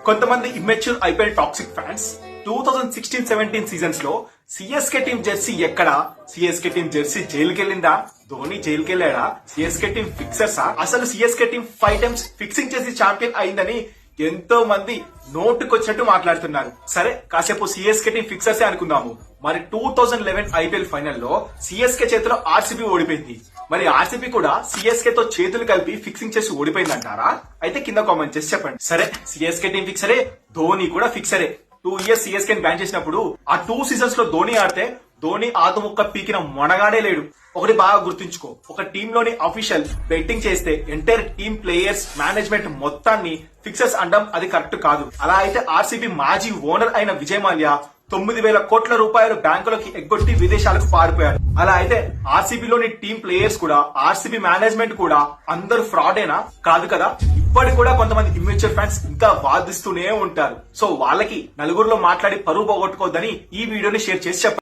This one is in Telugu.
కొంతమంది immature IPL toxic fans 2016-17 seasons లో సిఎస్కే టీం జెర్సీ ఎక్కడా, సిఎస్కే టీం జెర్సీ జైలుకి వెళ్ళిందా, ధోని జైలుకి వెళ్ళాడా, సిఎస్కే టీం ఫిక్సర్సా, అసలు సిఎస్కే టీం 5 టైమ్స్ ఫిక్సింగ్ చేసి ఛాంపియన్ అయిందని ఎంతో మంది నోటుకొచ్చినట్టు మాట్లాడుతున్నారు. సరే, కాసేపు సిఎస్కే టీం ఫిక్సర్సే అనుకుందాము. మరి 2011 ఐపీఎల్ ఫైనల్ లో సిఎస్కే చేతిలో ఆర్సీబీ ఓడిపోయింది. మరి ఆర్సీబీ కూడా సిఎస్కే తో చేతులు కలిపి ఫిక్సింగ్ చేసి ఓడిపోయిందంటారా? అయితే కింద కామెంట్ చేసి చెప్పండి. సరే, సిఎస్కే టీం ఫిక్సరే, ధోని కూడా ఫిక్సరే. 2 years సిఎస్కే బ్యాన్ చేసినప్పుడు ఆ 2 సీజన్స్ లో ధోని ఆడితే ధోని ఆతుముక్క పీకిన మొనగాడే లేడు. ఒకటి బాగా గుర్తుంచుకో, ఒక టీమ్ లోని అఫీషియల్ బెట్టింగ్ చేస్తే ఎంటైర్ టీమ్ ప్లేయర్స్ మేనేజ్మెంట్ మొత్తాన్ని ఫిక్సర్స్ అనడం అది కరెక్ట్ కాదు. అలా అయితే ఆర్సీబీ మాజీ ఓనర్ అయిన విజయ్ మాల్యా 9,000 కోట్ల రూపాయలు బ్యాంకులోకి ఎగ్గొట్టి విదేశాలకు పారిపోయారు. అలా అయితే ఆర్సీబీలోని టీమ్ ప్లేయర్స్ కూడా, ఆర్సీబీ మేనేజ్మెంట్ కూడా అందరూ ఫ్రాడేనా? కాదు కదా. ఇప్పటికి కూడా కొంతమంది ఇమ్మెచ్యూర్ ఫ్యాన్స్ ఇంకా వాదిస్తూనే ఉంటారు. సో వాళ్ళకి నలుగురిలో మాట్లాడి పరువు పోగొట్టుకోవద్దని ఈ వీడియోని షేర్ చేసి చెప్పండి.